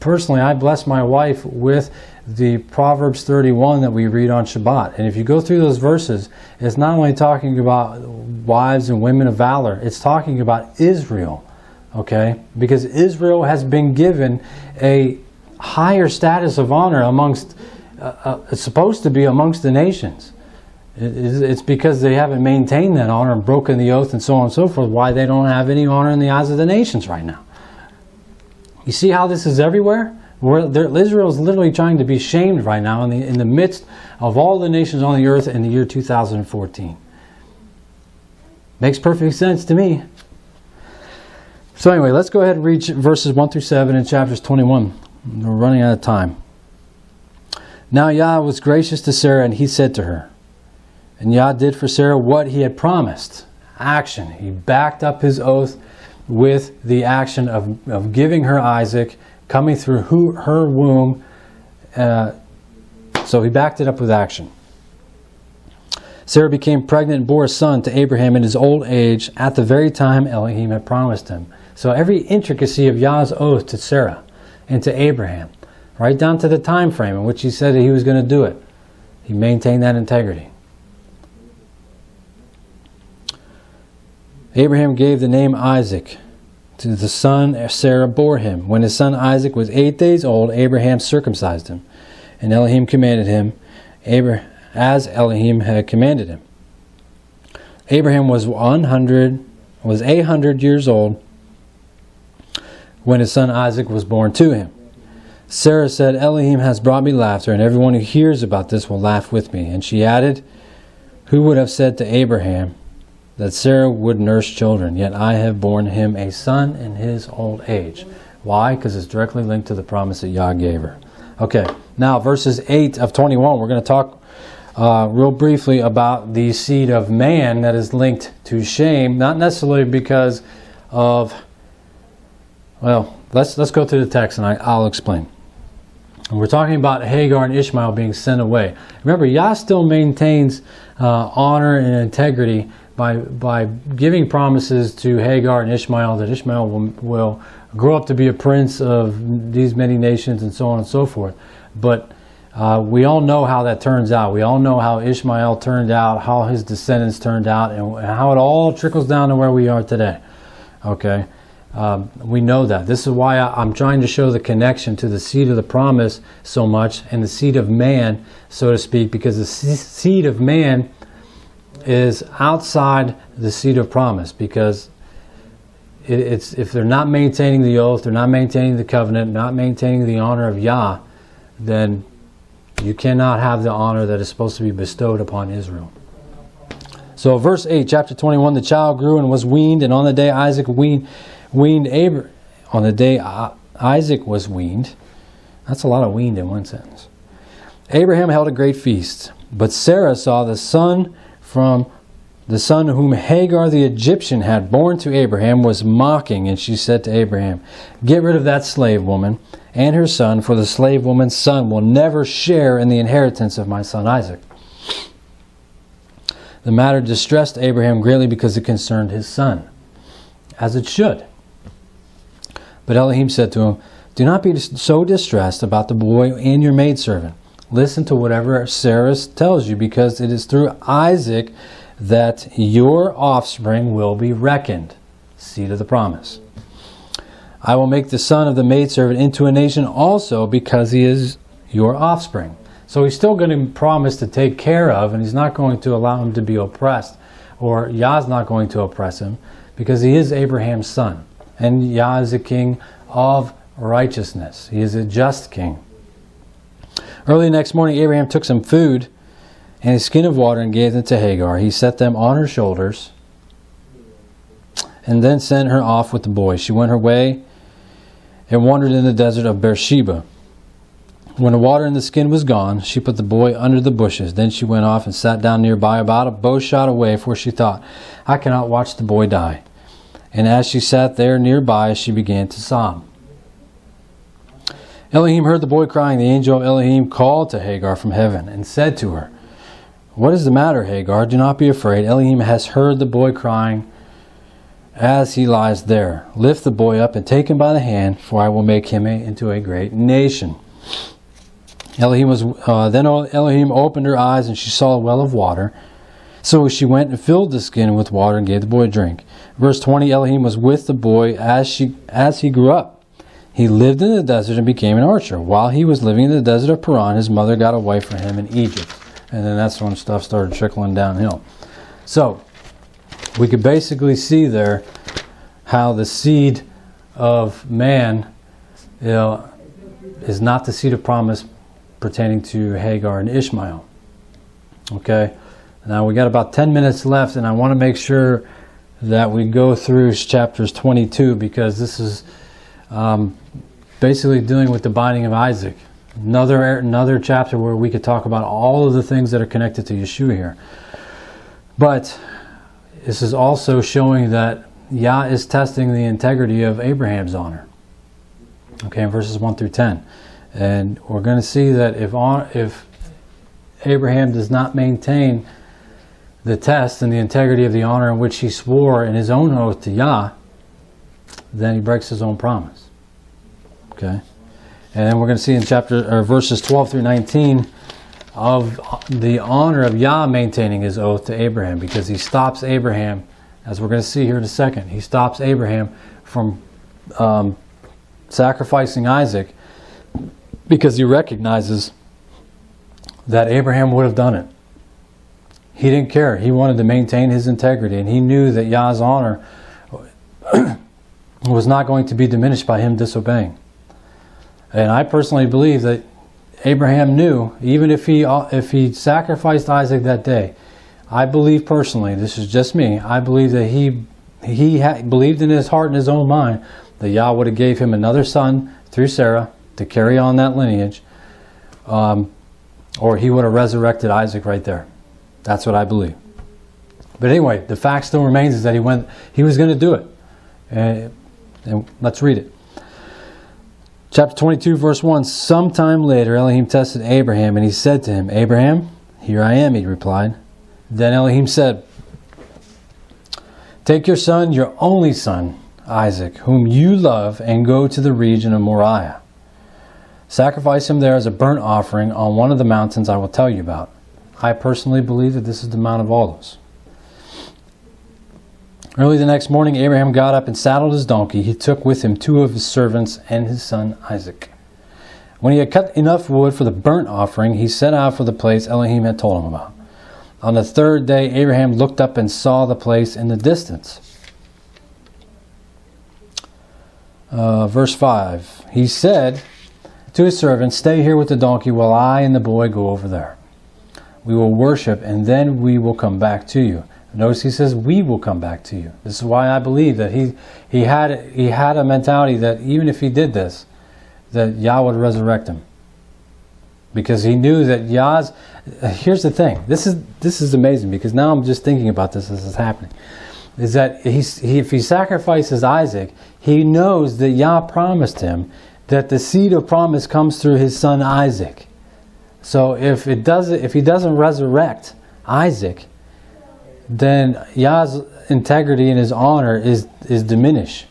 personally bless my wife with the Proverbs 31 that we read on Shabbat. And if you go through those verses, it's not only talking about wives and women of valor, it's talking about Israel, okay? Because Israel has been given a higher status of honor amongst, it's supposed to be amongst the nations. It's because they haven't maintained that honor and broken the oath and so on and so forth, why they don't have any honor in the eyes of the nations right now. You see how this is everywhere? Israel is literally trying to be shamed right now in the midst of all the nations on the earth in the year 2014. Makes perfect sense to me. So anyway, let's go ahead and read verses 1 through 7 in chapters 21. We're running out of time. Now Yah was gracious to Sarah, and he said to her, and Yah did for Sarah what he had promised. Action. He backed up his oath with the action of giving her Isaac, coming through her womb. So he backed it up with action. Sarah became pregnant and bore a son to Abraham in his old age at the very time Elohim had promised him. So every intricacy of Yah's oath to Sarah and to Abraham, right down to the time frame in which he said that he was going to do it, he maintained that integrity. Abraham gave the name Isaac to the son Sarah bore him. When his son Isaac was 8 days old, Abraham circumcised him, and Elohim commanded him, as Elohim had commanded him. Abraham was 800 years old when his son Isaac was born to him. Sarah said, Elohim has brought me laughter, and everyone who hears about this will laugh with me. And she added, who would have said to Abraham that Sarah would nurse children, yet I have borne him a son in his old age. Why? Because it's directly linked to the promise that Yah gave her. Okay, now verses 8 of 21, we're going to talk real briefly about the seed of man that is linked to shame, not necessarily because of, well, let's go through the text and I'll explain. We're talking about Hagar and Ishmael being sent away. Remember, Yah still maintains honor and integrity by giving promises to Hagar and Ishmael that Ishmael will grow up to be a prince of these many nations and so on and so forth. But we all know how that turns out. We all know how Ishmael turned out, how his descendants turned out, and how it all trickles down to where we are today. Okay? We know that. This is why I'm trying to show the connection to the seed of the promise so much and the seed of man, so to speak, because the seed of man is outside the seed of promise, because it's if they're not maintaining the oath, they're not maintaining the covenant, not maintaining the honor of Yah, then you cannot have the honor that is supposed to be bestowed upon Israel. So verse 8, chapter 21, the child grew and was weaned, and on the day Isaac Isaac was weaned. That's a lot of weaned in one sentence. Abraham held a great feast, but Sarah saw the son whom Hagar the Egyptian had borne to Abraham was mocking, and she said to Abraham, get rid of that slave woman and her son, for the slave woman's son will never share in the inheritance of my son Isaac. The matter distressed Abraham greatly because it concerned his son, as it should. But Elohim said to him, do not be so distressed about the boy and your maidservant. Listen to whatever Sarah tells you, because it is through Isaac that your offspring will be reckoned. Seed of the promise. I will make the son of the maidservant into a nation also, because he is your offspring. So he's still going to promise to take care of, and he's not going to allow him to be oppressed, or Yah's not going to oppress him, because he is Abraham's son. And Yah is a king of righteousness. He is a just king. Early next morning, Abraham took some food and a skin of water and gave them to Hagar. He set them on her shoulders and then sent her off with the boy. She went her way and wandered in the desert of Beersheba. When the water in the skin was gone, she put the boy under the bushes. Then she went off and sat down nearby, about a bow shot away, for she thought, I cannot watch the boy die. And as she sat there nearby, she began to sob. Elohim heard the boy crying. The angel of Elohim called to Hagar from heaven and said to her, what is the matter, Hagar? Do not be afraid. Elohim has heard the boy crying as he lies there. Lift the boy up and take him by the hand, for I will make him into a great nation. Then Elohim opened her eyes, and she saw a well of water. So she went and filled the skin with water and gave the boy a drink. Verse 20, Elohim was with the boy as he grew up. He lived in the desert and became an archer. While he was living in the desert of Paran, his mother got a wife for him in Egypt. And then that's when stuff started trickling downhill. So, we could basically see there how the seed of man is not the seed of promise pertaining to Hagar and Ishmael. Okay? Now we got about 10 minutes left, and I want to make sure that we go through chapters 22, because this is basically dealing with the binding of Isaac. Another chapter where we could talk about all of the things that are connected to Yeshua here. But this is also showing that Yah is testing the integrity of Abraham's honor. Okay, in verses 1 through 10. And we're going to see that if Abraham does not maintain the test and the integrity of the honor in which he swore in his own oath to Yah, then he breaks his own promise. Okay? And then we're going to see in verses 12 through 19 of the honor of Yah maintaining his oath to Abraham, because he stops Abraham as we're going to see here in a second. He stops Abraham from sacrificing Isaac because he recognizes that Abraham would have done it. He didn't care. He wanted to maintain his integrity, and he knew that Yah's honor was not going to be diminished by him disobeying. And I personally believe that Abraham knew, even if he sacrificed Isaac that day, I believe personally, this is just me, I believe that he believed in his heart and his own mind that Yah would have gave him another son through Sarah to carry on that lineage, or he would have resurrected Isaac right there. That's what I believe. But anyway, the fact still remains is that he was going to do it. And let's read it. Chapter 22, verse 1. Sometime later, Elohim tested Abraham, and he said to him, Abraham, here I am, he replied. Then Elohim said, take your son, your only son, Isaac, whom you love, and go to the region of Moriah. Sacrifice him there as a burnt offering on one of the mountains I will tell you about. I personally believe that this is the Mount of Olives. Early the next morning, Abraham got up and saddled his donkey. He took with him 2 of his servants and his son Isaac. When he had cut enough wood for the burnt offering, he set out for the place Elohim had told him about. On the 3rd day, Abraham looked up and saw the place in the distance. Verse 5. He said to his servant, stay here with the donkey while I and the boy go over there. We will worship, and then we will come back to you. Notice he says, we will come back to you. This is why I believe that he had a mentality that even if he did this, that Yah would resurrect him. Because he knew that Yah's... Here's the thing. This is amazing, because now I'm just thinking about this as it's happening. Is that if he sacrifices Isaac, he knows that Yah promised him that the seed of promise comes through his son Isaac. So if he doesn't resurrect Isaac, then Yah's integrity and his honor is diminished,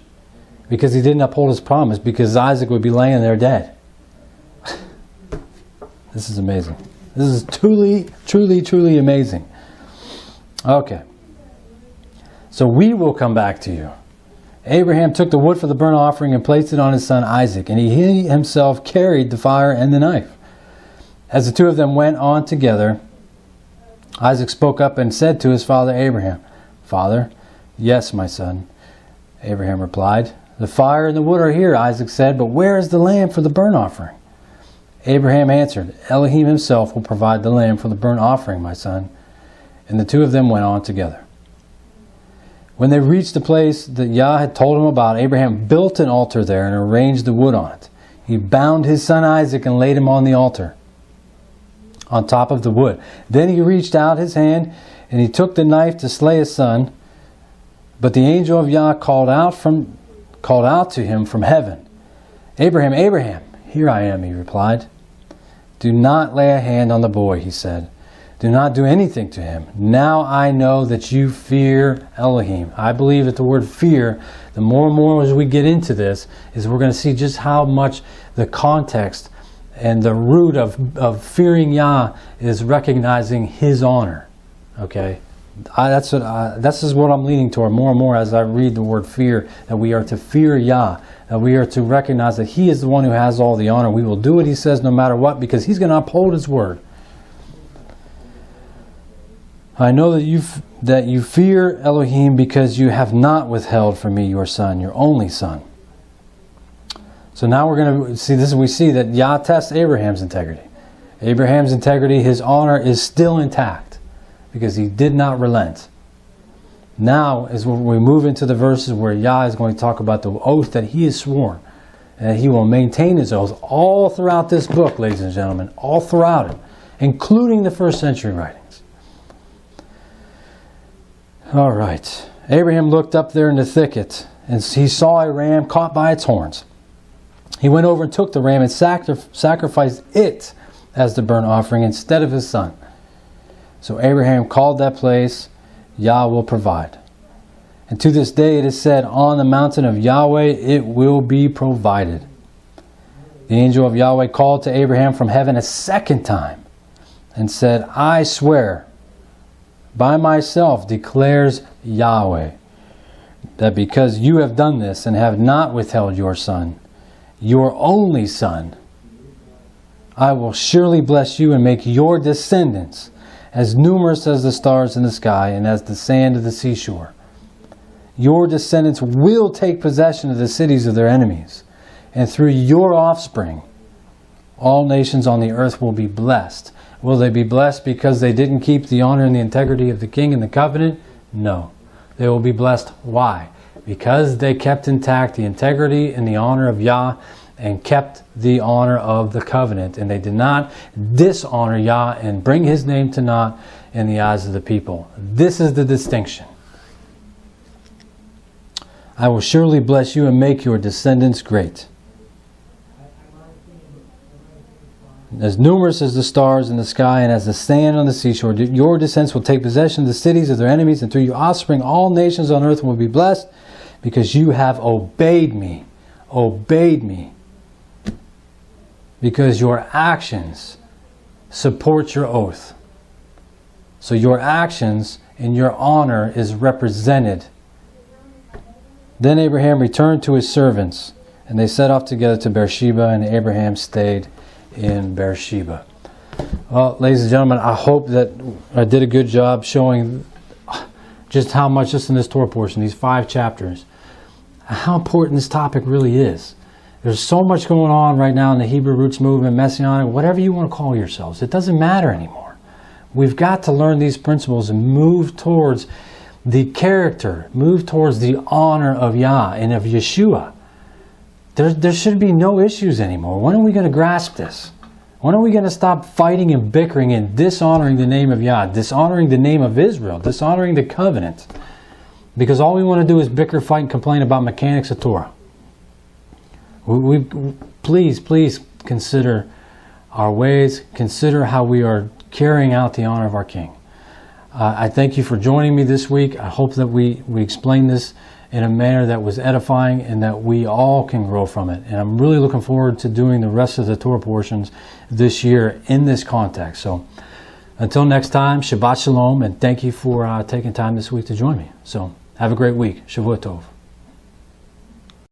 because he didn't uphold his promise, because Isaac would be laying there dead. This is amazing. This is truly, truly, truly amazing. Okay. So we will come back to you. Abraham took the wood for the burnt offering and placed it on his son Isaac, and he himself carried the fire and the knife. As the 2 of them went on together, Isaac spoke up and said to his father Abraham, Father, yes, my son. Abraham replied, the fire and the wood are here, Isaac said, but where is the lamb for the burnt offering? Abraham answered, Elohim himself will provide the lamb for the burnt offering, my son. And the 2 of them went on together. When they reached the place that Yah had told him about, Abraham built an altar there and arranged the wood on it. He bound his son Isaac and laid him on the altar, on top of the wood. Then he reached out his hand and he took the knife to slay his son. But the angel of Yah called out to him from heaven, Abraham, Abraham. Here I am, he replied. Do not lay a hand on the boy, he said. Do not do anything to him. Now I know that you fear Elohim. I believe that the word fear, the more and more as we get into this, is we're going to see just how much the context and the root of fearing Yah is recognizing his honor. Okay? This is what I'm leaning toward more and more as I read the word fear, that we are to fear Yah, that we are to recognize that he is the one who has all the honor. We will do what he says no matter what, because he's going to uphold his word. I know that you fear Elohim because you have not withheld from me your son, your only son. So now we're going to see this. We see that Yah tests Abraham's integrity. Abraham's integrity, his honor is still intact because he did not relent. Now is when we move into the verses where Yah is going to talk about the oath that he has sworn, and he will maintain his oath all throughout this book, ladies and gentlemen, all throughout it, including the 1st century writings. All right. Abraham looked up there in the thicket, and he saw a ram caught by its horns. He went over and took the ram and sacrificed it as the burnt offering instead of his son. So Abraham called that place, Yah will provide. And to this day it is said, on the mountain of Yahweh it will be provided. The angel of Yahweh called to Abraham from heaven a 2nd time and said, I swear by myself, declares Yahweh, that because you have done this and have not withheld your son, your only son, I will surely bless you and make your descendants as numerous as the stars in the sky and as the sand of the seashore. Your descendants will take possession of the cities of their enemies, and through your offspring, all nations on the earth will be blessed. Will they be blessed because they didn't keep the honor and the integrity of the king and the covenant? No. They will be blessed. Why? Because they kept intact the integrity and the honor of Yah and kept the honor of the covenant. And they did not dishonor Yah and bring his name to naught in the eyes of the people. This is the distinction. I will surely bless you and make your descendants great, as numerous as the stars in the sky and as the sand on the seashore. Your descendants will take possession of the cities of their enemies, and through your offspring all nations on earth will be blessed, because you have obeyed me. Obeyed me. Because your actions support your oath. So your actions and your honor is represented. Then Abraham returned to his servants, and they set off together to Beersheba, and Abraham stayed in Beersheba. Well, ladies and gentlemen, I hope that I did a good job showing just how much, just in this Torah portion, these 5 chapters, how important this topic really is. There's so much going on right now in the Hebrew roots movement, Messianic, whatever you want to call yourselves. It doesn't matter anymore. We've got to learn these principles and move towards the character, move towards the honor of Yah and of Yeshua. There should be no issues anymore. When are we going to grasp this? When are we going to stop fighting and bickering and dishonoring the name of Yah, dishonoring the name of Israel, dishonoring the covenant? Because all we want to do is bicker, fight, and complain about mechanics of Torah. Please consider our ways. Consider how we are carrying out the honor of our King. I thank you for joining me this week. I hope that we explained this in a manner that was edifying and that we all can grow from it. And I'm really looking forward to doing the rest of the Torah portions this year in this context. So until next time, Shabbat Shalom, and thank you for taking time this week to join me. So have a great week. Shavua Tov.